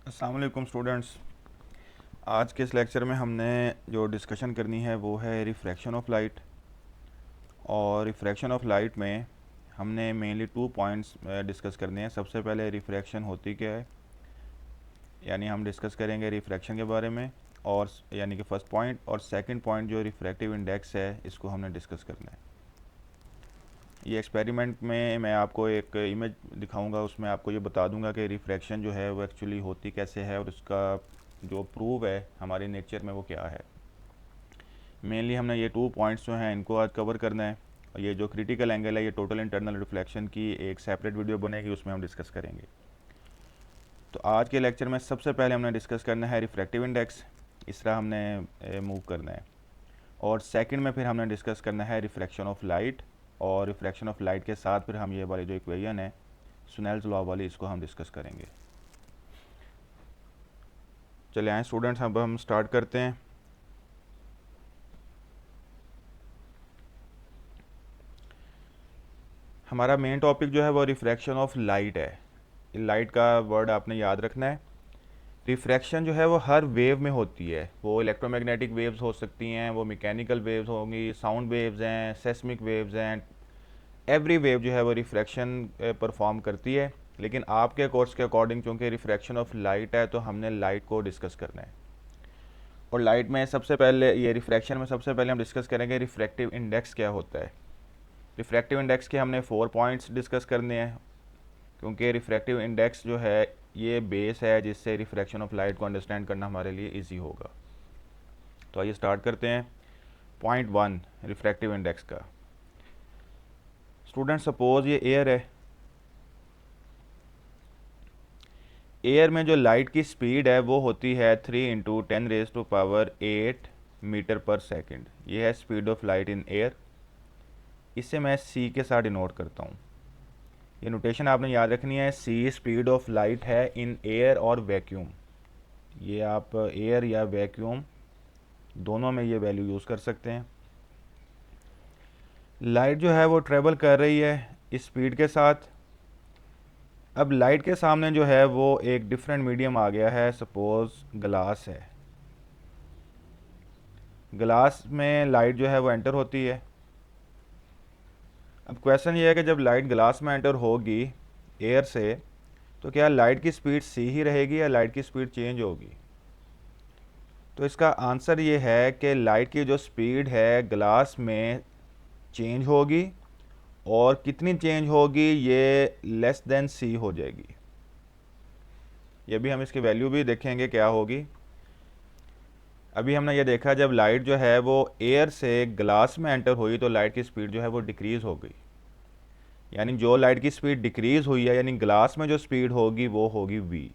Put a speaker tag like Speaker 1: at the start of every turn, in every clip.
Speaker 1: अस्सलाम वालेकुम स्टूडेंट्स। आज के इस लेक्चर में हमने जो डिस्कशन करनी है वो है रिफ्रैक्शन ऑफ लाइट। और रिफ्रैक्शन ऑफ लाइट में हमने मेनली 2 पॉइंट्स डिस्कस करने हैं। सबसे पहले रिफ्रैक्शन होती क्या है, यानी हम डिस्कस करेंगे रिफ्रैक्शन के बारे में, और यानी कि फ़र्स्ट पॉइंट। और सेकंड पॉइंट जो रिफ्रैक्टिव इंडेक्स है, इसको हमने डिस्कस करना है। ये एक्सपेरिमेंट में मैं आपको एक इमेज दिखाऊंगा, उसमें आपको ये बता दूंगा कि रिफ्रैक्शन जो है वो एक्चुअली होती कैसे है और उसका जो प्रूव है हमारे नेचर में वो क्या है। मेनली हमने ये 2 पॉइंट्स जो हैं इनको आज कवर करना है। और ये जो क्रिटिकल एंगल है, ये टोटल इंटरनल रिफ्लेक्शन की एक सेपरेट वीडियो बनेगी, उसमें हम डिस्कस करेंगे। तो आज के लेक्चर में सबसे पहले हमने डिस्कस करना है रिफ्रैक्टिव इंडेक्स, इस तरह हमने मूव करना है। और सेकंड में फिर हमने डिस्कस करना है रिफ्रैक्शन ऑफ लाइट, और रिफ्रैक्शन ऑफ लाइट के साथ फिर हम ये वाली जो इक्वेशन है सुनेल्स लॉ वाली, इसको हम डिस्कस करेंगे। चले आए स्टूडेंट्स, अब हम स्टार्ट करते हैं। हमारा मेन टॉपिक जो है वो रिफ्रैक्शन ऑफ लाइट है। लाइट का वर्ड आपने याद रखना है। रिफ्रैक्शन जो है वो हर वेव में होती है। वो इलेक्ट्रोमैग्नेटिक वेव्स हो सकती हैं, वो मैकेनिकल वेव्स होंगी, साउंड वेव्स हैं, सेस्मिक वेव्स हैं। एवरी वेव जो है वो रिफ्रैक्शन परफॉर्म करती है। लेकिन आपके कोर्स के अकॉर्डिंग चूँकि रिफ्रैक्शन ऑफ लाइट है, तो हमने लाइट को डिस्कस करना है। और लाइट में सबसे पहले, ये रिफ्रैक्शन में सबसे पहले हम डिस्कस करेंगे रिफ्रैक्टिव इंडेक्स क्या होता है। रिफ्रैक्टिव इंडेक्स के हमने 4 पॉइंट्स डिस्कस करने हैं, क्योंकि रिफ्रैक्टिव इंडेक्स जो है ये बेस है जिससे रिफ्रैक्शन ऑफ लाइट को अंडरस्टैंड करना हमारे लिए इजी होगा। तो आइए स्टार्ट करते हैं। पॉइंट 1 रिफ्रैक्टिव इंडेक्स का। स्टूडेंट सपोज ये एयर है। एयर में जो लाइट की स्पीड है वो होती है 3 × 10⁻⁸ मीटर पर सेकेंड। ये है speed of light in air. इसे मैं सी के साथ डिनोट करता हूँ। ये नोटेशन आपने याद रखनी है। सी स्पीड ऑफ लाइट है इन एयर और वैक्यूम। ये आप एयर या वैक्यूम दोनों में ये वैल्यू यूज़ कर सकते हैं। लाइट जो है वो ट्रेवल कर रही है इस स्पीड के साथ। अब लाइट के सामने जो है वो एक डिफरेंट मीडियम आ गया है, सपोज ग्लास है। ग्लास में लाइट जो है वो एंटर होती है। अब क्वेश्चन ये है कि जब लाइट ग्लास में एंटर होगी एयर से, तो क्या लाइट की स्पीड सी ही रहेगी या लाइट की स्पीड चेंज होगी? तो इसका आंसर ये है कि लाइट की जो स्पीड है ग्लास में चेंज होगी, और कितनी चेंज होगी, ये लेस देन सी हो जाएगी। ये भी हम इसकी वैल्यू भी देखेंगे क्या होगी। अभी हमने ये देखा, जब लाइट जो है वो एयर से ग्लास में एंटर हुई तो लाइट की स्पीड जो है वो डिक्रीज़ हो गई। यानी जो लाइट की स्पीड डिक्रीज़ हुई है, यानी ग्लास में जो स्पीड होगी वो होगी वी।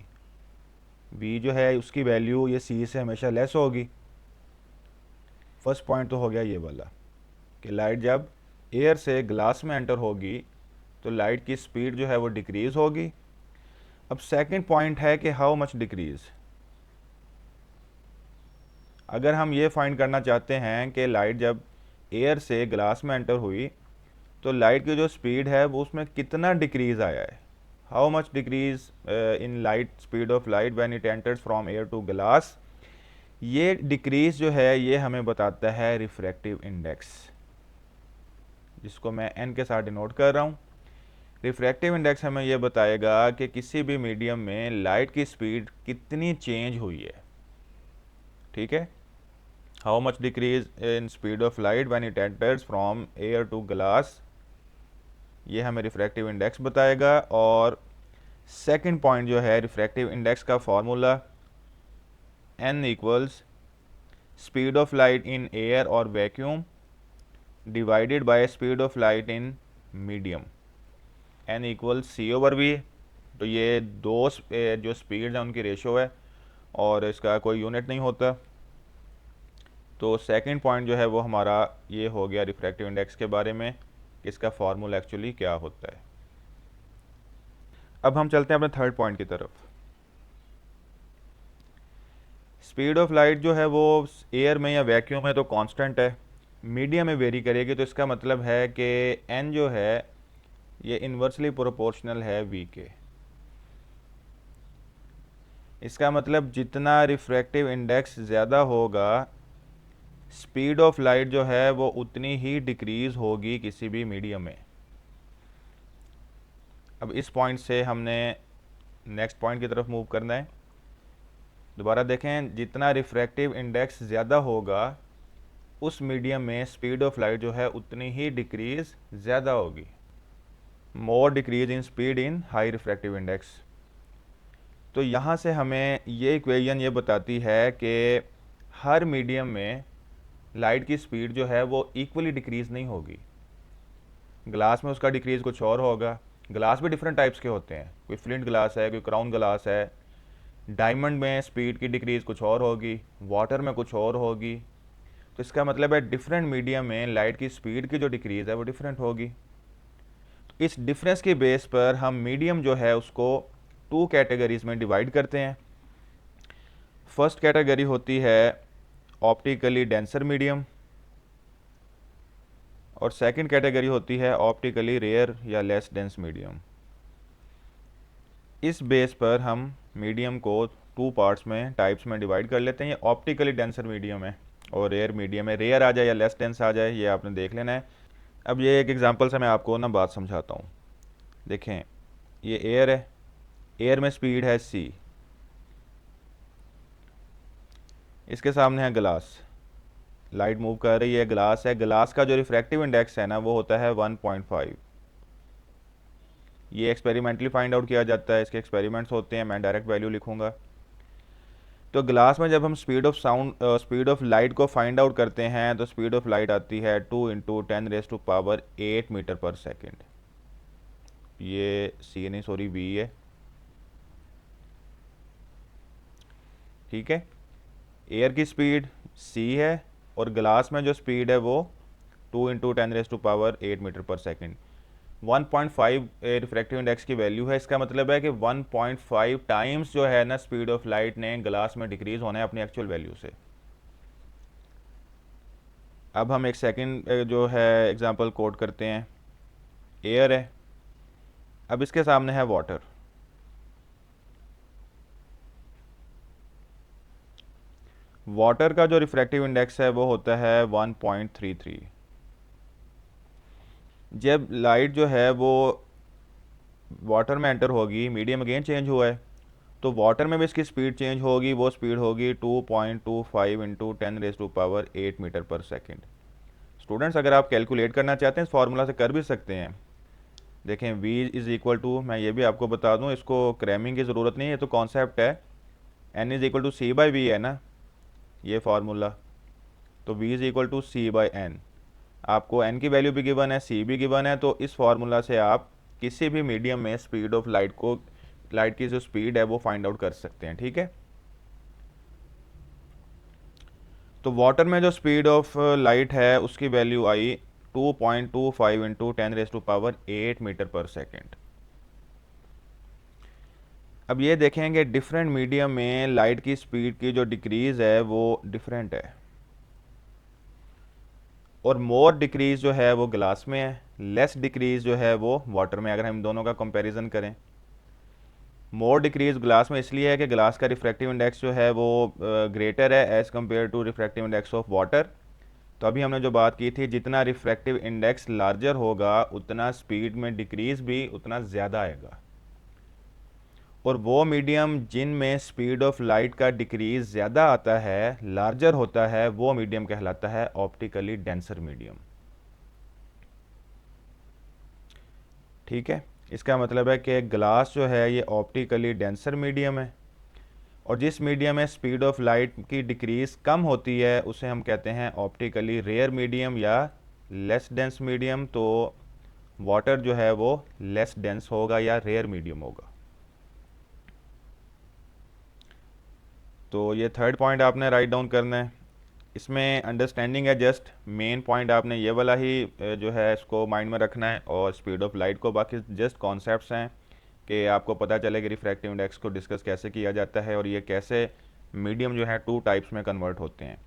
Speaker 1: वी जो है उसकी वैल्यू ये सी से हमेशा लेस होगी। फर्स्ट पॉइंट तो हो गया ये वाला कि लाइट जब एयर से ग्लास में एंटर होगी तो लाइट की स्पीड जो है वो डिक्रीज़ होगी। अब सेकंड पॉइंट है कि हाउ मच डिक्रीज़। अगर हम ये फाइंड करना चाहते हैं कि लाइट जब एयर से ग्लास में एंटर हुई तो लाइट की जो स्पीड है वो उसमें कितना डिक्रीज़ आया है, how much decrease in light speed of light when it enters from air to glass, ये डिक्रीज जो है ये हमें बताता है रिफ्रैक्टिव इंडेक्स, जिसको मैं एन के साथ डिनोट कर रहा हूँ। रिफ्रैक्टिव इंडेक्स हमें यह बताएगा कि किसी भी मीडियम में लाइट की स्पीड कितनी चेंज हुई है। ठीक है, how much decrease in speed of light when it enters from air to glass, ये हमें रिफ्रैक्टिव इंडेक्स बताएगा। और सेकंड पॉइंट जो है रिफ्रैक्टिव इंडेक्स का formula, N equals speed of light in air और vacuum divided by speed of light in medium. N equal C over V. तो ये दो जो स्पीड है उनकी रेशो है और इसका कोई यूनिट नहीं होता। तो सेकंड पॉइंट जो है वो हमारा ये हो गया रिफ्रैक्टिव इंडेक्स के बारे में, इसका फार्मूला एक्चुअली क्या होता है। अब हम चलते हैं अपने थर्ड पॉइंट की तरफ। स्पीड ऑफ लाइट जो है वो एयर में या वैक्यूम में तो कांस्टेंट है, मीडियम में वेरी करेगी। तो इसका मतलब है कि एन जो है ये इन्वर्सली प्रोपोर्शनल है वी के। इसका मतलब जितना रिफ्रैक्टिव इंडेक्स ज़्यादा होगा, स्पीड ऑफ लाइट जो है वो उतनी ही डिक्रीज़ होगी किसी भी मीडियम में। अब इस पॉइंट से हमने नेक्स्ट पॉइंट की तरफ मूव करना है। दोबारा देखें, जितना रिफ्रैक्टिव इंडेक्स ज़्यादा होगा उस मीडियम में स्पीड ऑफ लाइट जो है उतनी ही डिक्रीज़ ज़्यादा होगी। More decrease in speed in high refractive index. तो यहाँ से हमें ये इक्वेशन ये बताती है कि हर मीडियम में लाइट की स्पीड जो है वो इक्वली डिक्रीज़ नहीं होगी। ग्लास में उसका डिक्रीज़ कुछ और होगा। ग्लास भी डिफरेंट टाइप्स के होते हैं, कोई फ्लिंट ग्लास है, कोई क्राउन ग्लास है। डायमंड में स्पीड की डिक्रीज़ कुछ और होगी, वाटर में कुछ और होगी। तो इसका मतलब है डिफरेंट मीडियम में लाइट की स्पीड की जो डिक्रीज़ है वो डिफरेंट होगी। तो इस डिफरेंस की बेस पर हम मीडियम जो है उसको 2 कैटेगरीज में डिवाइड करते हैं। फर्स्ट कैटेगरी होती है ऑप्टिकली डेंसर मीडियम और सेकंड कैटेगरी होती है ऑप्टिकली रेयर या लेस डेंस मीडियम। इस बेस पर हम मीडियम को 2 पार्ट्स में, टाइप्स में डिवाइड कर लेते हैं। ये ऑप्टिकली डेंसर मीडियम है और रेयर मीडियम है। रेयर आ जाए या लेस डेंस आ जाए ये आपने देख लेना है। अब ये एक एग्जांपल से मैं आपको ना बात समझाता हूँ। देखें, ये एयर है, एयर में स्पीड है c, इसके सामने है ग्लास, लाइट मूव कर रही है, ग्लास है, ग्लास का जो रिफ्रैक्टिव इंडेक्स है ना वो होता है 1.5। ये एक्सपेरिमेंटली फाइंड आउट किया जाता है, इसके एक्सपेरिमेंट्स होते हैं, मैं डायरेक्ट वैल्यू लिखूंगा। तो ग्लास में जब हम स्पीड ऑफ लाइट को फाइंड आउट करते हैं तो स्पीड ऑफ लाइट आती है 2 × 10⁸ मीटर पर सेकेंड। ये सी नहीं, सॉरी वी है, ठीक है। एयर की स्पीड c है और ग्लास में जो स्पीड है वो 2 × 10⁸ मीटर पर सेकेंड। 1.5 रिफ्रैक्टिव इंडेक्स की वैल्यू है। इसका मतलब है कि 1.5 टाइम्स जो है ना स्पीड ऑफ लाइट ने ग्लास में डिक्रीज होना है अपनी एक्चुअल वैल्यू से। अब हम एक सेकंड जो है एग्जांपल कोट करते हैं। एयर है, अब इसके सामने है वाटर। वाटर का जो रिफ्रैक्टिव इंडेक्स है वो होता है 1.33। जब लाइट जो है वो वाटर में एंटर होगी, मीडियम अगेन चेंज हुआ है, तो वाटर में भी इसकी स्पीड चेंज होगी। वो स्पीड होगी 2.25 × 10⁸ मीटर पर सेकेंड। स्टूडेंट्स, अगर आप कैलकुलेट करना चाहते हैं इस फार्मूला से कर भी सकते हैं। देखें, v इज़ इक्वल टू, मैं ये भी आपको बता दूं, इसको क्रैमिंग की ज़रूरत नहीं है, तो कॉन्सेप्ट है। n is equal to c/v है ना ये फार्मूला, तो v is equal to c/n। आपको n की वैल्यू भी गिवन है, c भी गिवन है, तो इस फार्मूला से आप किसी भी मीडियम में स्पीड ऑफ लाइट को, लाइट की जो स्पीड है वो फाइंड आउट कर सकते हैं, ठीक है। तो वाटर में जो स्पीड ऑफ लाइट है उसकी वैल्यू आई 2.25 × 10⁸ मीटर पर सेकेंड। अब ये देखेंगे डिफरेंट मीडियम में लाइट की स्पीड की जो डिक्रीज़ है वो डिफरेंट है, और मोर डिक्रीज़ जो है वो ग्लास में है, लेस डिक्रीज़ जो है वो वाटर में। अगर हम दोनों का कंपैरिजन करें, मोर डिक्रीज ग्लास में इसलिए है कि ग्लास का रिफ्रैक्टिव इंडेक्स जो है वो ग्रेटर है as compare to refractive index of water. तो अभी हमने जो बात की थी, जितना रिफ्रैक्टिव इंडेक्स लार्जर होगा उतना स्पीड में डिक्रीज़ भी उतना ज़्यादा आएगा। और वो मीडियम जिनमें स्पीड ऑफ लाइट का डिक्रीज़ ज़्यादा आता है, लार्जर होता है, वो मीडियम कहलाता है ऑप्टिकली डेंसर मीडियम, ठीक है। इसका मतलब है कि ग्लास जो है ये ऑप्टिकली डेंसर मीडियम है, और जिस मीडियम में स्पीड ऑफ लाइट की डिक्रीज़ कम होती है उसे हम कहते हैं ऑप्टिकली रेयर मीडियम या लेस डेंस मीडियम। तो वाटर जो है वो लेस डेंस होगा या रेयर मीडियम होगा। तो ये थर्ड पॉइंट आपने राइट डाउन करना है। इसमें अंडरस्टैंडिंग है, जस्ट मेन पॉइंट आपने ये वाला ही जो है इसको माइंड में रखना है, और स्पीड ऑफ लाइट को बाकी जस्ट कॉन्सेप्ट्स हैं कि आपको पता चले कि रिफ्रैक्टिव इंडेक्स को डिस्कस कैसे किया जाता है और ये कैसे मीडियम जो है 2 टाइप्स में कन्वर्ट होते हैं।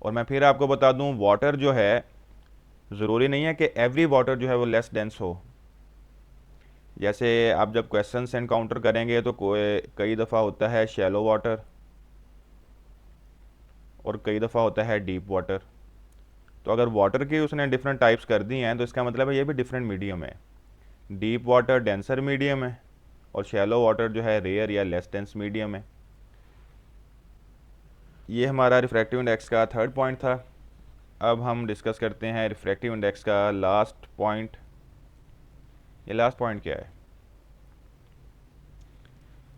Speaker 1: और मैं फिर आपको बता दूं, वाटर जो है ज़रूरी नहीं है कि एवरी वाटर जो है वो लेस डेंस हो। जैसे आप जब क्वेश्चन एनकाउंटर करेंगे तो कई दफ़ा होता है शैलो वाटर और कई दफ़ा होता है डीप वाटर। तो अगर वाटर की उसने डिफरेंट टाइप्स कर दी हैं तो इसका मतलब है ये भी डिफरेंट मीडियम है। डीप वाटर डेंसर मीडियम है और शैलो वाटर जो है रेयर या लेस डेंस मीडियम है। ये हमारा रिफ्रैक्टिव इंडेक्स का थर्ड पॉइंट था। अब हम डिस्कस करते हैं रिफ्रैक्टिव इंडेक्स का लास्ट पॉइंट। ये लास्ट पॉइंट क्या है?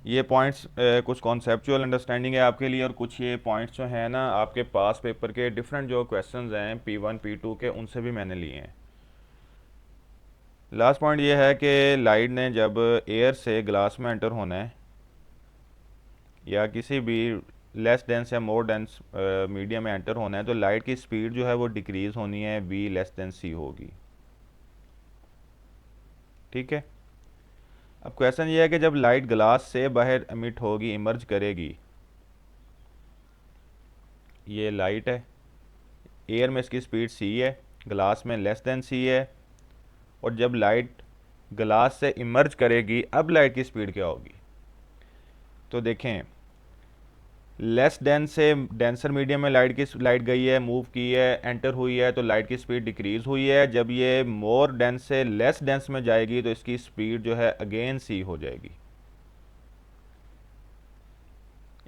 Speaker 1: ये पॉइंट्स कुछ कॉन्सेप्चुअल अंडरस्टैंडिंग है आपके लिए, और कुछ ये पॉइंट्स जो हैं ना आपके पास पेपर के डिफरेंट जो क्वेश्चंस हैं P1 P2 के, उनसे भी मैंने लिए हैं। लास्ट पॉइंट ये है कि लाइट ने जब एयर से ग्लास में एंटर होना है या किसी भी लेस डेंस या मोर डेंस मीडियम में एंटर होना है तो लाइट की स्पीड जो है वो डिक्रीज़ होनी है, v लेस देन c होगी। ठीक है। अब क्वेश्चन ये है कि जब लाइट ग्लास से बाहर एमिट होगी, इमर्ज करेगी, ये लाइट है, एयर में इसकी स्पीड c है, ग्लास में लेस देन c है, और जब लाइट ग्लास से इमर्ज करेगी अब लाइट की स्पीड क्या होगी? तो देखें, लेस डेंस से डेंसर मीडियम में लाइट गई है, मूव की है, एंटर हुई है, तो लाइट की स्पीड डिक्रीज़ हुई है। जब ये मोर डेंस से लेस डेंस में जाएगी तो इसकी स्पीड जो है अगेन सी हो जाएगी।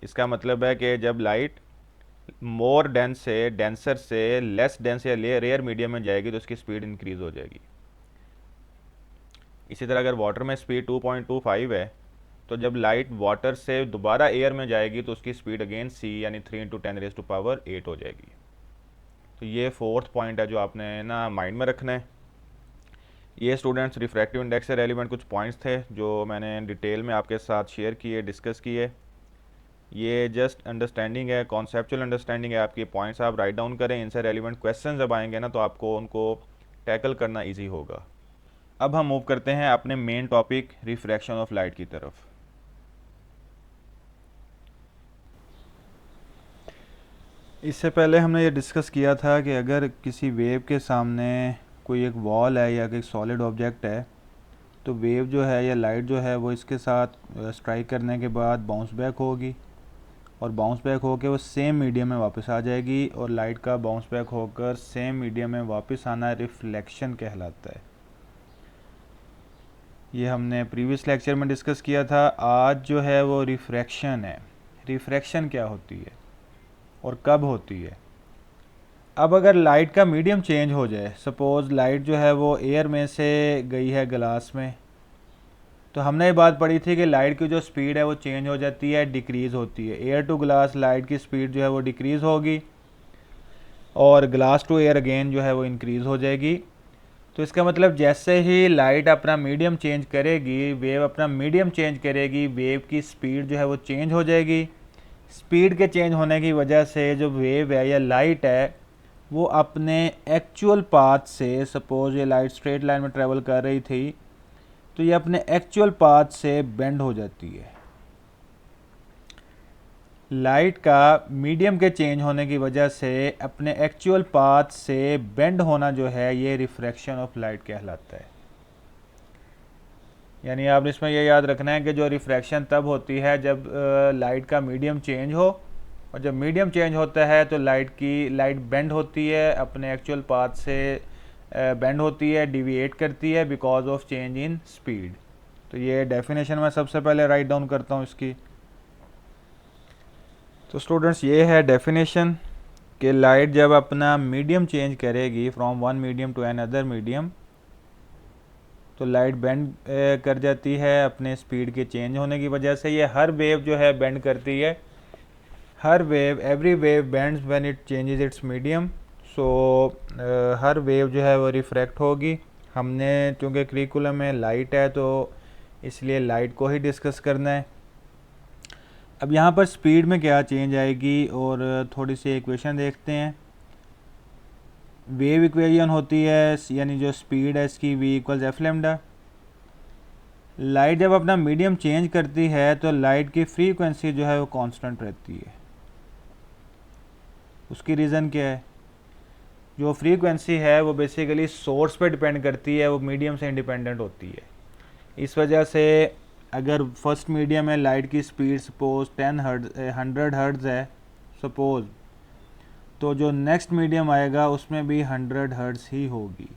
Speaker 1: इसका मतलब है कि जब लाइट मोर डेंस से डेंसर से लेस डेंस या रेयर मीडियम में जाएगी तो इसकी स्पीड इंक्रीज़ हो जाएगी। इसी तरह अगर वाटर में स्पीड 2.25 है तो जब लाइट वाटर से दोबारा एयर में जाएगी तो उसकी स्पीड अगेन c यानी 3 × 10⁸ हो जाएगी। तो ये फोर्थ पॉइंट है जो आपने ना माइंड में रखना है। ये स्टूडेंट्स रिफ्रैक्टिव इंडेक्स से रेलिवेंट कुछ पॉइंट्स थे जो मैंने डिटेल में आपके साथ शेयर किए, डिस्कस किए। ये जस्ट अंडरस्टैंडिंग है, कॉन्सेप्चुअल अंडरस्टैंडिंग है आपकी। पॉइंट्स आप राइट डाउन करें, इनसे रेलिवेंट क्वेश्चन जब आएंगे ना तो आपको उनको टैकल करना ईजी होगा। अब हम मूव करते हैं अपने main topic refraction of light की तरफ। इससे पहले हमने ये डिस्कस किया था कि अगर किसी वेव के सामने कोई एक वॉल है या कोई सॉलिड ऑब्जेक्ट है तो वेव जो है या लाइट जो है वो इसके साथ स्ट्राइक करने के बाद बाउंस बैक होगी, और बाउंस बैक होकर वो सेम मीडियम में वापस आ जाएगी, और लाइट का बाउंस बैक होकर सेम मीडियम में वापस आना रिफ्लेक्शन कहलाता है। ये हमने प्रीवियस लेक्चर में डिस्कस किया था। आज जो है वो रिफ्रैक्शन है। रिफ्रैक्शन क्या होती है और कब होती है? अब अगर लाइट का मीडियम चेंज हो जाए, सपोज़ लाइट जो है वो एयर में से गई है ग्लास में, तो हमने ये बात पढ़ी थी कि लाइट की जो स्पीड है वो चेंज हो जाती है, डिक्रीज़ होती है। एयर टू ग्लास लाइट की स्पीड जो है वो डिक्रीज़ होगी और ग्लास टू एयर अगेन जो है वो इंक्रीज़ हो जाएगी। तो इसका मतलब जैसे ही लाइट अपना मीडियम चेंज करेगी, वेव अपना मीडियम चेंज करेगी, वेव की स्पीड जो है वो चेंज हो जाएगी। स्पीड के चेंज होने की वजह से जो वेव है या लाइट है वो अपने एक्चुअल पाथ से, सपोज ये लाइट स्ट्रेट लाइन में ट्रेवल कर रही थी तो ये अपने एक्चुअल पाथ से बेंड हो जाती है। लाइट का मीडियम के चेंज होने की वजह से अपने एक्चुअल पाथ से बेंड होना जो है ये रिफ्रैक्शन ऑफ लाइट कहलाता है। यानी आपने इसमें ये याद रखना है कि जो रिफ्रैक्शन तब होती है जब लाइट का मीडियम चेंज हो, और जब मीडियम चेंज होता है तो लाइट बेंड होती है, अपने एक्चुअल पाथ से बेंड होती है, डिविएट करती है because of change in speed. तो ये डेफिनेशन मैं सबसे पहले राइट डाउन करता हूँ इसकी। तो स्टूडेंट्स ये है डेफिनेशन कि लाइट जब अपना मीडियम चेंज करेगी from one medium to another medium तो लाइट बेंड कर जाती है अपने स्पीड के चेंज होने की वजह से। ये हर वेव जो है बेंड करती है, हर wave, every wave bends when it changes its medium. So हर वेव जो है वो रिफ्रैक्ट होगी। हमने चूँकि करिकुलम में लाइट है तो इसलिए लाइट को ही डिस्कस करना है। अब यहाँ पर स्पीड में क्या चेंज आएगी और थोड़ी सी इक्वेशन देखते हैं। वेव इक्वेशन होती है यानी जो स्पीड है इसकी v equals F lambda. Light जब अपना मीडियम चेंज करती है तो लाइट की फ्रीक्वेंसी जो है वो कांस्टेंट रहती है। उसकी रीज़न क्या है? जो फ्रीक्वेंसी है वो बेसिकली सोर्स पे डिपेंड करती है, वो मीडियम से इंडिपेंडेंट होती है। इस वजह से अगर फर्स्ट मीडियम में लाइट की स्पीड सपोज 100 हर्ट्ज़ है सपोज, तो जो नेक्स्ट मीडियम आएगा उसमें भी 100 हर्ट्ज़ ही होगी।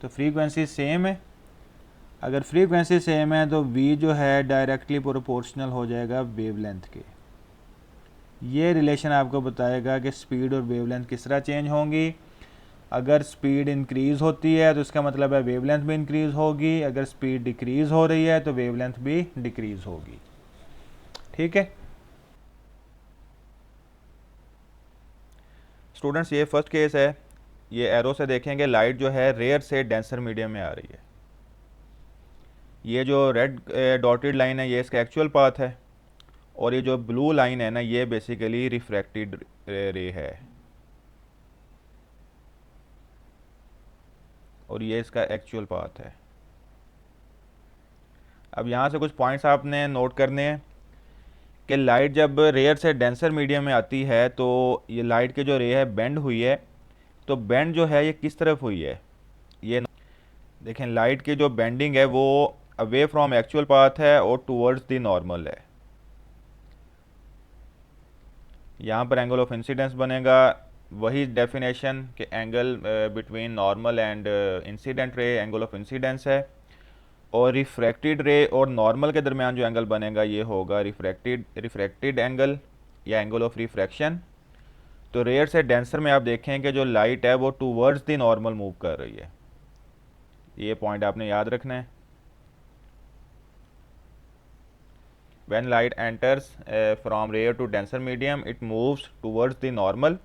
Speaker 1: तो फ्रीक्वेंसी सेम है। अगर फ्रीक्वेंसी सेम है तो v जो है डायरेक्टली प्रोपोर्शनल हो जाएगा वेवलेंथ के। ये रिलेशन आपको बताएगा कि स्पीड और वेवलेंथ किस तरह चेंज होंगी। अगर स्पीड इंक्रीज़ होती है तो इसका मतलब है वेवलेंथ भी इंक्रीज़ होगी, अगर स्पीड डिक्रीज़ हो रही है तो वेवलेंथ भी डिक्रीज़ होगी। ठीक है स्टूडेंट्स, ये फर्स्ट केस है। ये एरो से देखेंगे लाइट जो है रेयर से डेंसर मीडियम में आ रही है। ये जो रेड डॉटेड लाइन है ये इसका एक्चुअल पाथ है, और ये जो ब्लू लाइन है ना ये बेसिकली रिफ्रैक्टेड रे है, और ये इसका एक्चुअल पाथ है। अब यहाँ से कुछ पॉइंट्स आपने नोट करने हैं कि लाइट जब रेयर से डेंसर मीडियम में आती है तो ये लाइट की जो रे है बेंड हुई है। तो बेंड जो है ये किस तरफ हुई है, ये देखें, लाइट की जो बेंडिंग है वो अवे फ्रॉम एक्चुअल पाथ है और टूवर्ड्स द नॉर्मल है। यहाँ पर एंगल ऑफ इंसिडेंस बनेगा वही डेफिनेशन कि angle between normal and incident ray angle of incidence है, और रिफ्रैक्टेड रे और नॉर्मल के दरमियान जो एंगल बनेगा ये होगा रिफ्रैक्टेड एंगल या एंगल ऑफ रिफ्रैक्शन। तो रेयर से डेंसर में आप देखें कि जो लाइट है वो टूवर्ड्स द नॉर्मल मूव कर रही है। ये पॉइंट आपने याद रखना है। When light enters from rare to denser medium, it moves towards the normal.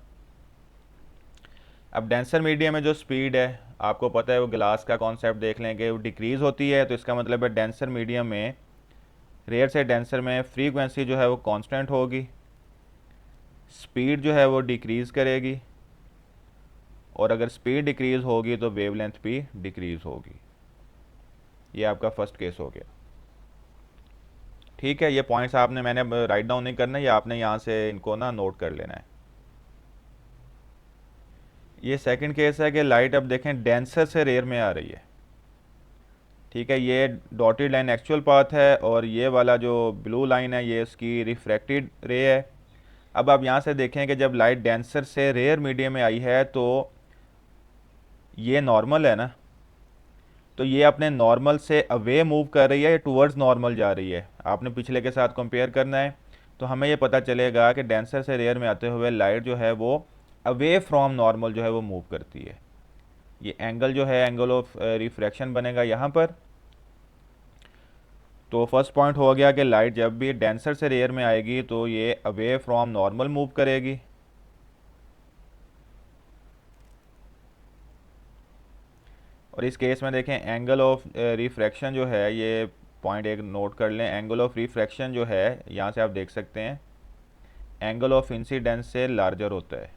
Speaker 1: अब डेंसर मीडियम में जो स्पीड है आपको पता है, वो ग्लास का कॉन्सेप्ट देख लें कि वो डिक्रीज़ होती है। तो इसका मतलब है डेंसर मीडियम में, रेयर से डेंसर में फ्रीक्वेंसी जो है वो कांस्टेंट होगी, स्पीड जो है वो डिक्रीज़ करेगी, और अगर स्पीड डिक्रीज़ होगी तो वेवलेंथ भी डिक्रीज़ होगी। ये आपका फर्स्ट केस हो गया। ठीक है, ये पॉइंट्स आपने मैंने राइट डाउन नहीं करना, ये आपने यहाँ से इनको ना नोट कर लेना है। ये सेकंड केस है कि लाइट अब देखें डेंसर से रेयर में आ रही है। ठीक है, ये डॉटेड लाइन एक्चुअल पाथ है और ये वाला जो ब्लू लाइन है ये इसकी रिफ्रैक्टेड रे है। अब आप यहाँ से देखें कि जब लाइट डेंसर से रेयर मीडियम में आई है तो ये नॉर्मल है ना, तो ये अपने नॉर्मल से अवे मूव कर रही है या टूवर्ड्स नॉर्मल जा रही है, आपने पिछले के साथ कंपेयर करना है। तो हमें ये पता चलेगा कि डेंसर से रेयर में आते हुए लाइट जो है वो अवे फ्रॉम नॉर्मल जो है वो मूव करती है। ये एंगल जो है एंगल ऑफ रिफ्रैक्शन बनेगा यहाँ पर। तो फर्स्ट पॉइंट हो गया कि लाइट जब भी डेंसर से रेयर में आएगी तो ये अवे फ्रॉम नॉर्मल मूव करेगी। और इस केस में देखें एंगल ऑफ रिफ्रैक्शन जो है, ये पॉइंट एक नोट कर लें, एंगल ऑफ रिफ्रैक्शन जो है यहाँ से आप देख सकते हैं एंगल ऑफ इंसिडेंस से लार्जर होता है,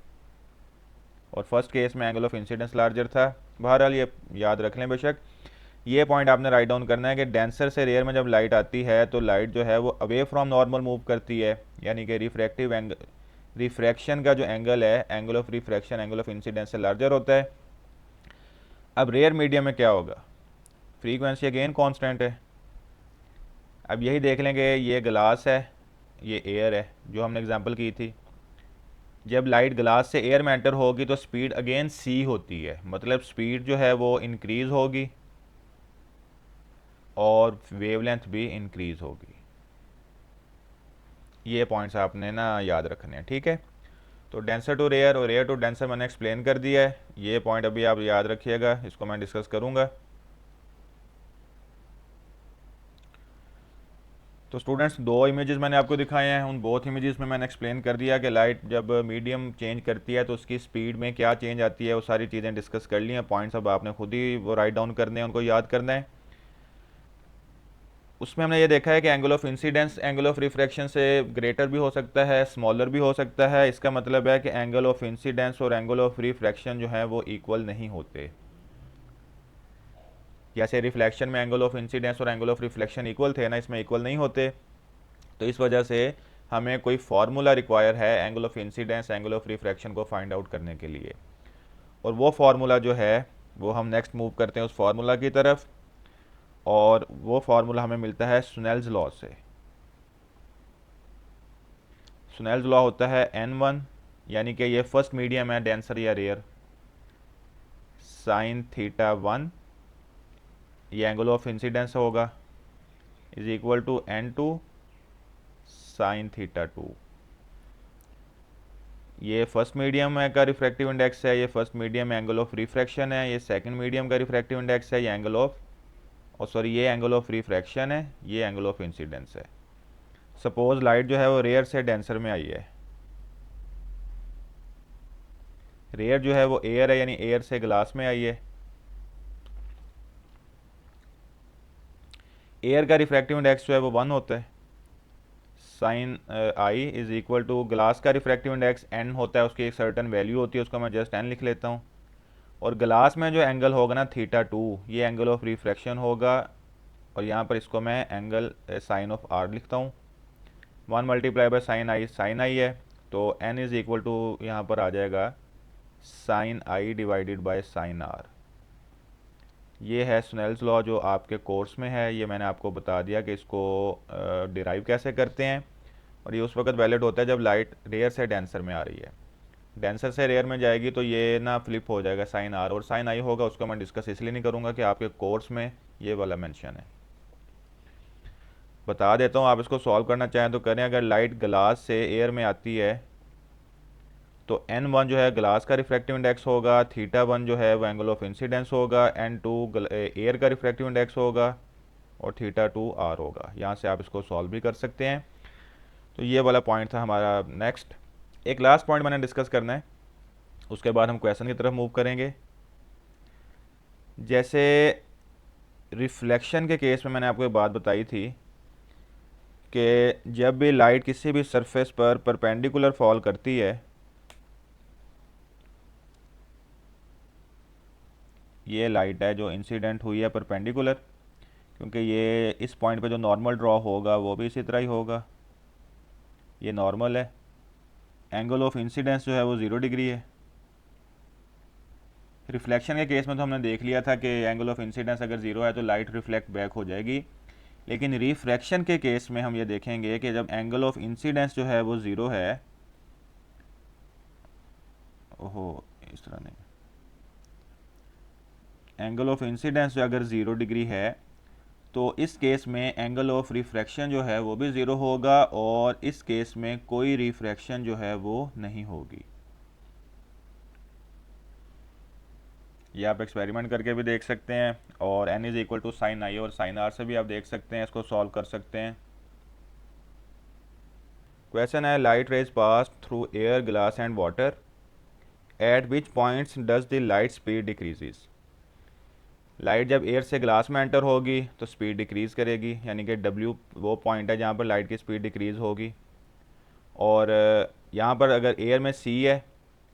Speaker 1: और फर्स्ट केस में एंगल ऑफ इंसिडेंस लार्जर था। बहरहाल ये याद रख लें बेशक। ये पॉइंट आपने राइट डाउन करना है कि डेंसर से रेयर में जब लाइट आती है तो लाइट जो है वो अवे फ्रॉम नॉर्मल मूव करती है, यानी कि रिफ्रैक्टिव एंगल, रिफ्रैक्शन का जो एंगल है angle of refraction angle of incidence से लार्जर होता है। अब रेयर मीडियम में क्या होगा, फ्रीक्वेंसी अगेन कांस्टेंट है। अब यही देख लें कि ये ग्लास है, ये एयर है जो हमने एग्जांपल की थी। जब लाइट ग्लास से एयर में एंटर होगी तो स्पीड अगेन सी होती है, मतलब स्पीड जो है वो इंक्रीज़ होगी और वेवलेंथ भी इंक्रीज़ होगी। ये पॉइंट्स आपने ना याद रखने हैं। ठीक है, तो डेंसर टू रेयर और रेयर टू डेंसर मैंने एक्सप्लेन कर दिया है। ये पॉइंट अभी आप याद रखिएगा, इसको मैं डिस्कस करूँगा। तो स्टूडेंट्स, दो इमेजेस मैंने आपको दिखाए हैं, उन बोथ इमेजेस में मैंने एक्सप्लेन कर दिया कि लाइट जब मीडियम चेंज करती है तो उसकी स्पीड में क्या चेंज आती है, वो सारी चीज़ें डिस्कस कर ली हैं। पॉइंट्स अब आपने खुद ही वो राइट डाउन करने हैं, उनको याद करना है। उसमें हमने ये देखा है कि angle of incidence angle of refraction से ग्रेटर भी हो सकता है, स्मॉलर भी हो सकता है। इसका मतलब है कि एंगल ऑफ इंसिडेंस और एंगल ऑफ रिफ्रैक्शन जो है वो इक्वल नहीं होते। जैसे रिफ्लेक्शन में एंगल ऑफ इंसिडेंस और एंगल ऑफ रिफ्लेक्शन इक्वल थे ना, इसमें इक्वल नहीं होते। तो इस वजह से हमें कोई फार्मूला रिक्वायर है angle of incidence angle of refraction को फाइंड आउट करने के लिए, और वो फार्मूला जो है वो हम नेक्स्ट मूव करते हैं उस फार्मूला की तरफ। और वो फार्मूला हमें मिलता है स्नेल्स लॉ से। स्नेल्स लॉ होता है n1, यानी कि ये फर्स्ट मीडियम है, डेंसर या रेयर, साइन थीटा 1, ये एंगल ऑफ इंसिडेंस होगा, is equal to n2 sine theta 2। ये फर्स्ट मीडियम है का रिफ्रैक्टिव इंडेक्स है, ये first medium angle of refraction है, ये सेकंड मीडियम का रिफ्रैक्टिव इंडेक्स है, ये एंगल ऑफ सॉरी ये एंगल ऑफ रिफ्रैक्शन है, ये एंगल ऑफ इंसिडेंस है। सपोज लाइट जो है वो रेयर से डेंसर में आई है। रेयर जो है वो एयर है, यानी एयर से ग्लास में आई है। एयर का रिफ्रैक्टिव इंडेक्स जो है वो 1 होता है, sine I is equal to glass का रिफ्रैक्टिव इंडेक्स n होता है, उसकी एक सर्टन वैल्यू होती है, उसको मैं जस्ट n लिख लेता हूँ। और ग्लास में जो एंगल होगा ना थीटा 2, ये एंगल ऑफ रिफ्रैक्शन होगा, और यहाँ पर इसको मैं एंगल साइन ऑफ r लिखता हूँ। 1 मल्टीप्लाई बाय साइन आई है, तो n इज इक्वल टू यहाँ पर आ जाएगा sine I divided by sine r। ये है स्नेल्स लॉ जो आपके कोर्स में है, ये मैंने आपको बता दिया कि इसको डिराइव कैसे करते हैं। और ये उस वक्त वैलिड होता है जब लाइट रेयर से डेंसर में आ रही है। डेंसर से रेयर में जाएगी तो ये ना फ्लिप हो जाएगा साइन आर, और साइन आई होगा, उसको मैं डिस्कस इसलिए नहीं करूँगा कि आपके कोर्स में ये वाला मेंशन है। बता देता हूँ, आप इसको सॉल्व करना चाहें तो करें। अगर लाइट ग्लास से एयर में आती है तो n1 जो है ग्लास का रिफ्रैक्टिव इंडेक्स होगा, थीटा 1 जो है वो एंगल ऑफ इंसिडेंस होगा, n2 एयर का रिफ्रैक्टिव इंडेक्स होगा, और थीटा 2 r होगा। यहाँ से आप इसको सॉल्व भी कर सकते हैं। तो ये वाला पॉइंट था हमारा। नेक्स्ट एक लास्ट पॉइंट मैंने डिस्कस करना है, उसके बाद हम क्वेश्चन की तरफ मूव करेंगे। जैसे रिफ्लेक्शन के केस में मैंने आपको एक बात बताई थी कि जब भी लाइट किसी भी सरफेस पर परपेंडिकुलर फॉल करती है, ये लाइट है जो इंसिडेंट हुई है परपेंडिकुलर, क्योंकि ये इस पॉइंट पे जो नॉर्मल ड्रॉ होगा वो भी इसी तरह ही होगा, ये नॉर्मल है। एंगल ऑफ इंसिडेंस जो है वो 0 डिग्री है। रिफ्लेक्शन के केस में तो हमने देख लिया था कि एंगल ऑफ इंसिडेंस अगर 0 है तो लाइट रिफ्लेक्ट बैक हो जाएगी। लेकिन रिफ्रैक्शन के केस में हम ये देखेंगे कि जब एंगल ऑफ इंसिडेंस जो है वो 0 है, ओहो इस तरह नहीं, एंगल ऑफ इंसिडेंस जो अगर 0 डिग्री है तो इस केस में एंगल ऑफ रिफ्रैक्शन जो है वो भी 0 होगा, और इस केस में कोई रिफ्रैक्शन जो है वो नहीं होगी। ये आप एक्सपेरिमेंट करके भी देख सकते हैं, और n is equal to sine i और साइन आर से भी आप देख सकते हैं, इसको सॉल्व कर सकते हैं। क्वेश्चन है light rays pass through air, glass and water, eight which points does the light speed decreases. Light जब एयर से ग्लास में एंटर होगी तो स्पीड डिक्रीज़ करेगी, यानी कि W वो पॉइंट है जहाँ पर लाइट की स्पीड डिक्रीज़ होगी। और यहाँ पर अगर एयर में C है,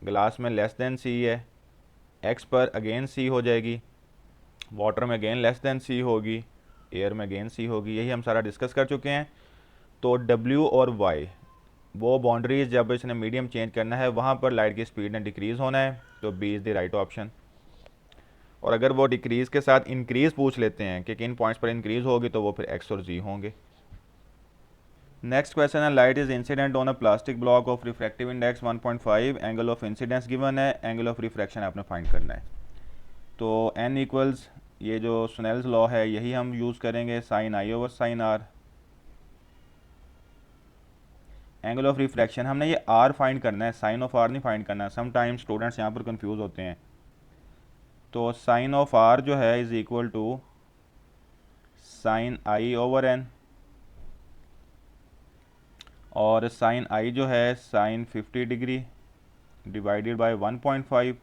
Speaker 1: ग्लास में लेस देन C है, X पर अगेन C हो जाएगी, वाटर में अगेन लेस देन C होगी, एयर में अगेन C होगी। यही हम सारा डिस्कस कर चुके हैं। तो W और Y वो बाउंड्रीज जब इसने मीडियम चेंज करना है वहाँ पर लाइट की स्पीड ने डिक्रीज़ होना है, तो B is the right option. और अगर वो डिक्रीज़ के साथ इंक्रीज़ पूछ लेते हैं कि किन पॉइंट्स पर इंक्रीज़ होगी, तो वो फिर X और Z होंगे। नेक्स्ट क्वेश्चन है light is incident on a plastic block of refractive index 1.5, angle of incidence given है, एंगल ऑफ रिफ्रैक्शन आपने फाइंड करना है। तो n इक्वल्स ये जो स्नेल्स लॉ है यही हम यूज़ करेंगे, sine I over sine R. Angle of refraction हमने ये r फाइंड करना है, साइन ऑफ r नहीं फाइंड करना है। समटाइम स्टूडेंट्स यहाँ पर कंफ्यूज होते हैं। तो साइन ऑफ r जो है is equal to sine I over n, और साइन आई जो है साइन 50 डिग्री डिवाइडेड बाय 1.5।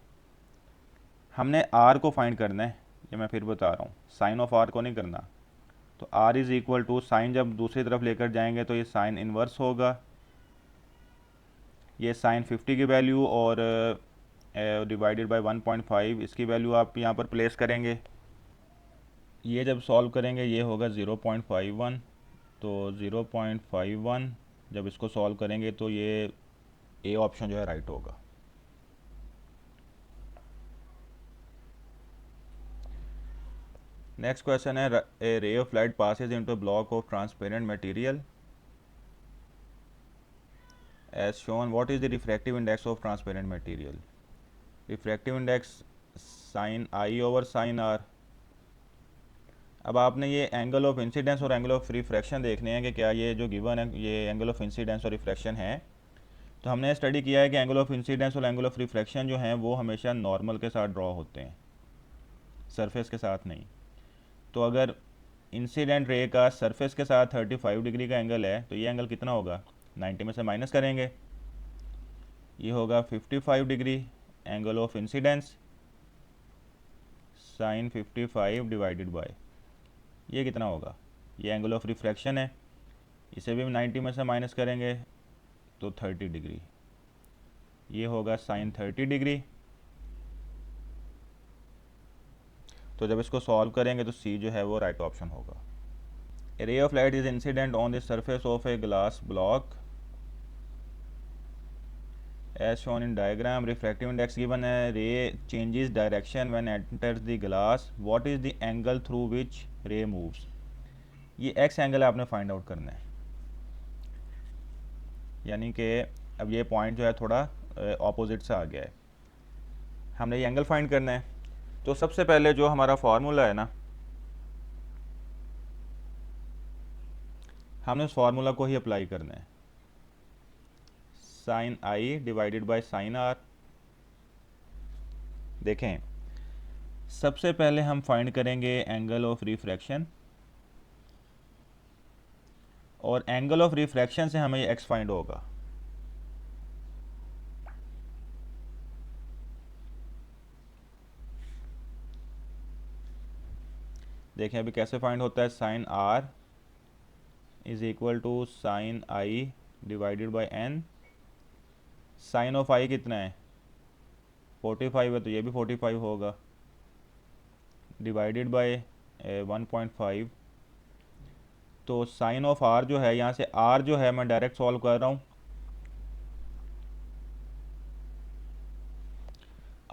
Speaker 1: हमने r को फाइंड करना है, ये मैं फिर बता रहा हूँ, साइन ऑफ r को नहीं करना। तो r is equal to sine जब दूसरी तरफ लेकर जाएंगे तो ये साइन इन्वर्स होगा, ये साइन 50 की वैल्यू और डिवाइडेड बाय 1.5 इसकी वैल्यू आप यहाँ पर प्लेस करेंगे। ये जब सॉल्व करेंगे ये होगा 0.51, तो 0.51 जब इसको सॉल्व करेंगे तो ये ए ऑप्शन जो है राइट होगा। नेक्स्ट क्वेश्चन है, a ray of light passes into block of transparent material as shown, what is the refractive index of transparent material? Refractive index sine I over sine r. अब आपने ये angle of incidence और angle of refraction देखने हैं कि क्या ये जो गिवन है ये एंगल ऑफ इंसिडेंस और रिफ्रैक्शन है। तो हमने स्टडी किया है कि एंगल ऑफ इंसिडेंस और एंगल ऑफ रिफ्रैक्शन जो हैं वो हमेशा नॉर्मल के साथ ड्रॉ होते हैं, सरफेस के साथ नहीं। तो अगर इंसिडेंट रे का सरफेस के साथ 35 डिग्री का एंगल है तो ये एंगल कितना होगा, 90 में से माइनस करेंगे, ये होगा 55 degree angle of incidence sine 55 divided by ये कितना होगा, ये एंगल ऑफ रिफ्रैक्शन है, इसे भी 90 में से माइनस करेंगे तो 30 डिग्री, ये होगा साइन 30 डिग्री। तो जब इसको सॉल्व करेंगे तो सी जो है वो राइट ऑप्शन होगा। A ray of light is incident on the surface of a glass block as shown in diagram. Refractive index given है, ray changes direction when enters the glass. What is the angle through which ray moves? ये x angle आपने find out करना है, यानी कि अब ये point जो है थोड़ा ऑपोजिट से आ गया है, हमने ये एंगल फाइंड करना है। तो सबसे पहले जो हमारा फार्मूला है ना, हमने उस फार्मूला को ही अप्लाई करना है, sine I divided by sine R. देखें, सबसे पहले हम फाइंड करेंगे एंगल ऑफ रिफ्रैक्शन, और एंगल ऑफ रिफ्रैक्शन से हमें एक्स फाइंड होगा। देखें अभी कैसे फाइंड होता है, sine r is equal to sine I divided by n. Sine of i कितना है, 45 है, तो ये भी 45 होगा, डिवाइडेड बाय 1.5। तो साइन ऑफ आर जो है, यहाँ से आर जो है मैं डायरेक्ट सॉल्व कर रहा हूँ,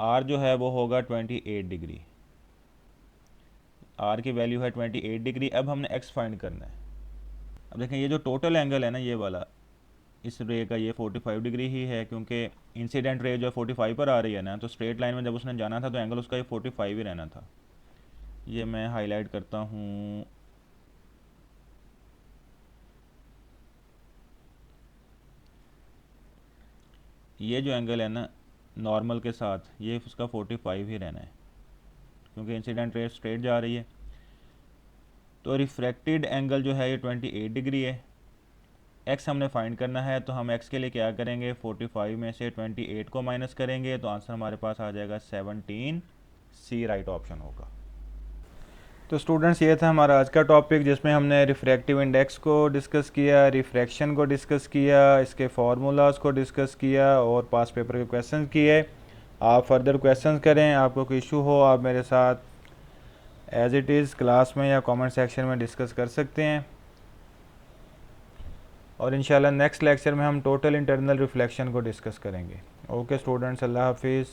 Speaker 1: आर जो है वो होगा 28 डिग्री, आर की वैल्यू है 28 डिग्री। अब हमने एक्स फाइंड करना है। अब देखें ये जो टोटल एंगल है ना ये वाला, इस रे का ये 45 डिग्री ही है, क्योंकि इंसिडेंट रे जो 45 पर आ रही है ना, तो स्ट्रेट लाइन में जब उसने जाना था तो एंगल उसका ये 45 ही रहना था। ये मैं हाईलाइट करता हूँ, ये जो एंगल है ना नॉर्मल के साथ, ये उसका 45 ही रहना है, क्योंकि इंसिडेंट रे स्ट्रेट जा रही है। तो रिफ्रैक्टेड एंगल जो है ये 28 डिग्री है। एक्स हमने फाइंड करना है, तो हम एक्स के लिए क्या करेंगे, 45 में से 28 को माइनस करेंगे, तो आंसर हमारे पास आ जाएगा 17, सी राइट ऑप्शन होगा। तो स्टूडेंट्स ये था हमारा आज का टॉपिक, जिसमें हमने रिफ्रैक्टिव इंडेक्स को डिस्कस किया, रिफ्रैक्शन को डिस्कस किया, इसके फार्मूलाज को डिस्कस किया और पास पेपर के क्वेश्चन किए। आप फर्दर क्वेश्चन करें, आपको कोई इशू हो आप मेरे साथ एज इट इज़ क्लास में या कमेंट सेक्शन में डिस्कस कर सकते हैं। और इंशाल्लाह नेक्स्ट लेक्चर में हम टोटल इंटरनल रिफ्लेक्शन को डिस्कस करेंगे। ओके स्टूडेंट्स, अल्लाह हाफिज़।